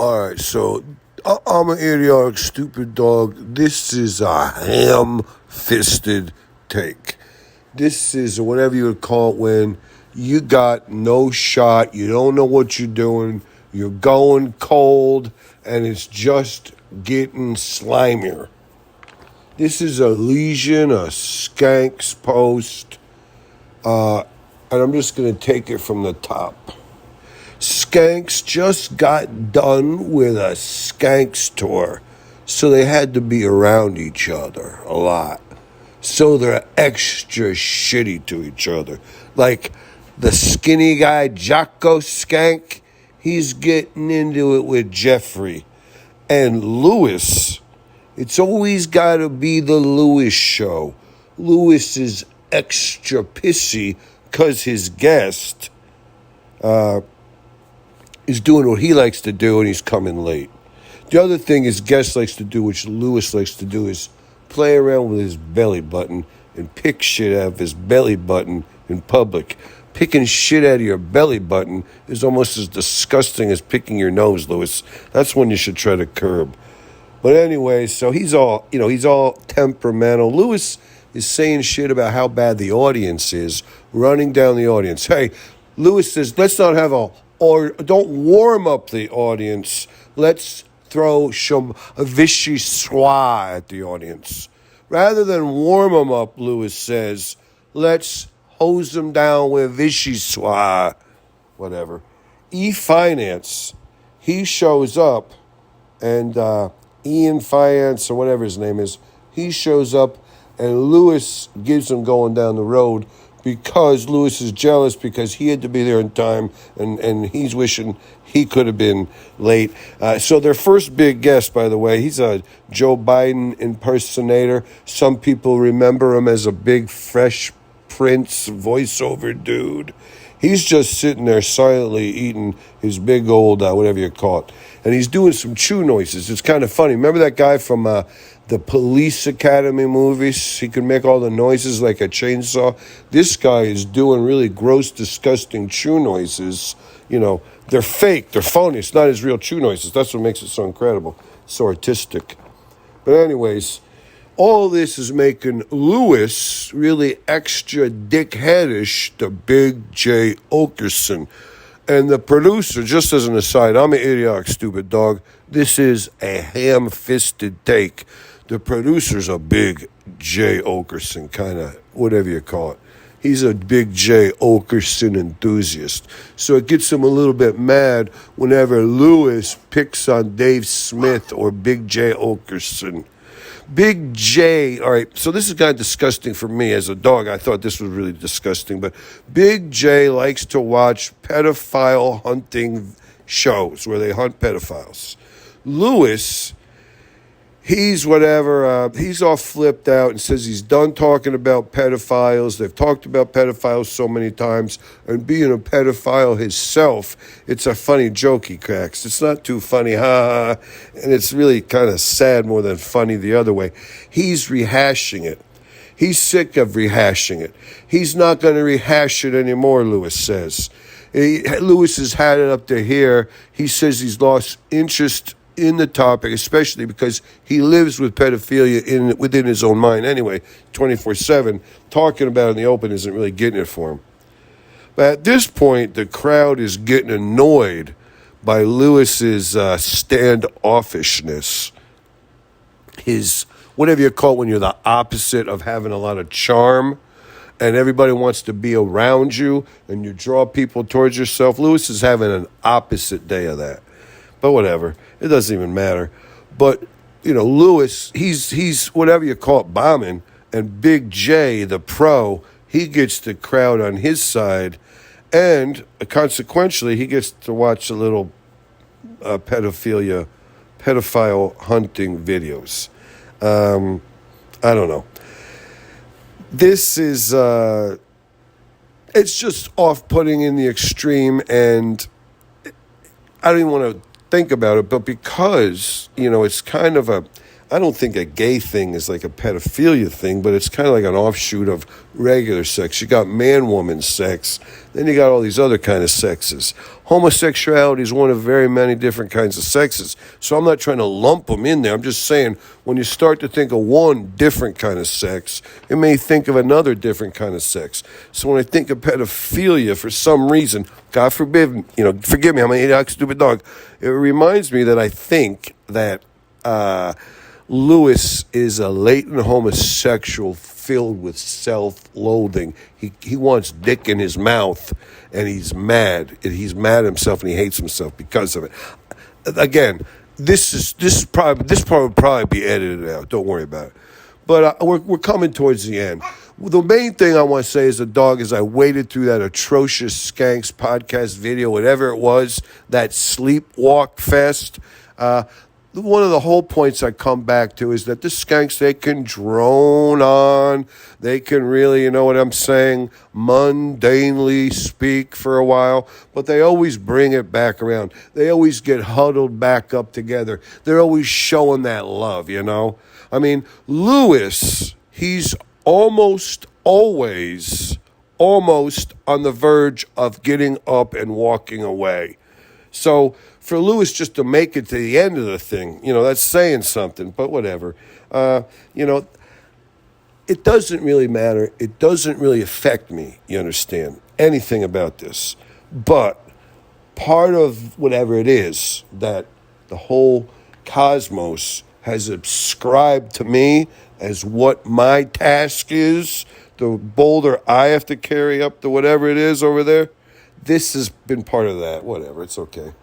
All right, so I'm an idiotic, stupid dog. This is a ham-fisted take. This is whatever you would call it when you got no shot, you don't know what you're doing, you're going cold, and it's just getting slimier. This is a Legion, a Skanks post, and I'm just going to take it from the top. Skanks just got done with a Skanks tour, so they had to be around each other a lot. So they're extra shitty to each other. Like the skinny guy, Jocko Skank, he's getting into it with Jeffrey. And Lewis, it's always got to be the Lewis show. Lewis is extra pissy because his guest is doing what he likes to do and he's coming late. The other thing his guest likes to do, which Lewis likes to do, is play around with his belly button and pick shit out of his belly button in public. Picking shit out of your belly button is almost as disgusting as picking your nose, Lewis. That's one you should try to curb. But anyway, so he's all temperamental. Lewis is saying shit about how bad the audience is, running down the audience. Hey, Lewis says, let's not have don't warm up the audience. Let's throw some vichy soir at the audience. Rather than warm them up, Lewis says, let's hose them down with vichy soir. Whatever. E-Finance, he shows up, and Ian Finance, or whatever his name is, he shows up, and Lewis gives him going down the road because Lewis is jealous because he had to be there in time, and he's wishing he could have been late. So their first big guest, by the way, he's a Joe Biden impersonator. Some people remember him as a big Fresh Prince voiceover dude. He's just sitting there silently eating his big old, whatever you call it. And he's doing some chew noises. It's kind of funny. Remember that guy from the Police Academy movies? He could make all the noises like a chainsaw. This guy is doing really gross, disgusting chew noises. You know, they're fake. They're phony. It's not his real chew noises. That's what makes it so incredible, so artistic. But anyways, all this is making Lewis really extra dickheadish to Big J. Okerson. And the producer, just as an aside, I'm an idiotic, stupid dog. This is a ham-fisted take. The producer's a Big J. Okerson, kind of, whatever you call it. He's a Big J. Okerson enthusiast. So it gets him a little bit mad whenever Lewis picks on Dave Smith or Big J. Okerson. Big J, all right, so this is kind of disgusting for me as a dog. I thought this was really disgusting, but Big J likes to watch pedophile hunting shows where they hunt pedophiles. Lewis, he's whatever, he's all flipped out and says he's done talking about pedophiles. They've talked about pedophiles so many times, and being a pedophile himself, it's a funny joke he cracks. It's not too funny, ha, and it's really kind of sad more than funny the other way. He's rehashing it. He's sick of rehashing it. He's not going to rehash it anymore, Lewis says. Lewis has had it up to here. He says he's lost interest in the topic, especially because he lives with pedophilia within his own mind anyway, 24/7. Talking about it in the open isn't really getting it for him. But at this point, the crowd is getting annoyed by Lewis's standoffishness. His, whatever you call it when you're the opposite of having a lot of charm and everybody wants to be around you and you draw people towards yourself. Lewis is having an opposite day of that. But whatever, it doesn't even matter. But, you know, Lewis, he's whatever you call it, bombing. And Big J, the pro, he gets the crowd on his side. And consequentially, he gets to watch a little pedophile hunting videos. I don't know. This is, it's just off-putting in the extreme. And I don't even want to think about it, but because, you know, it's kind of a I don't think a gay thing is like a pedophilia thing, but it's kind of like an offshoot of regular sex. You got man-woman sex, then you got all these other kind of sexes. Homosexuality is one of very many different kinds of sexes, so I'm not trying to lump them in there. I'm just saying when you start to think of one different kind of sex, you may think of another different kind of sex. So when I think of pedophilia, for some reason, God forbid, forgive me, I'm an stupid dog. It reminds me that I think that Lewis is a latent homosexual filled with self-loathing. He wants dick in his mouth, and he's mad. He's mad at himself, and he hates himself because of it. Again, this part would probably be edited out. Don't worry about it. But we're coming towards the end. The main thing I want to say as a dog is I waited through that atrocious Skanks podcast video, whatever it was, that sleepwalk fest. One of the whole points I come back to is that the Skanks, they can drone on. They can really, you know what I'm saying, mundanely speak for a while, but they always bring it back around. They always get huddled back up together. They're always showing that love, I mean, Lewis, he's almost always on the verge of getting up and walking away. So for Lewis just to make it to the end of the thing, that's saying something, but whatever. It doesn't really matter. It doesn't really affect me, you understand, anything about this. But part of whatever it is that the whole cosmos has ascribed to me as what my task is, the boulder I have to carry up to whatever it is over there, this has been part of that. Whatever, it's okay.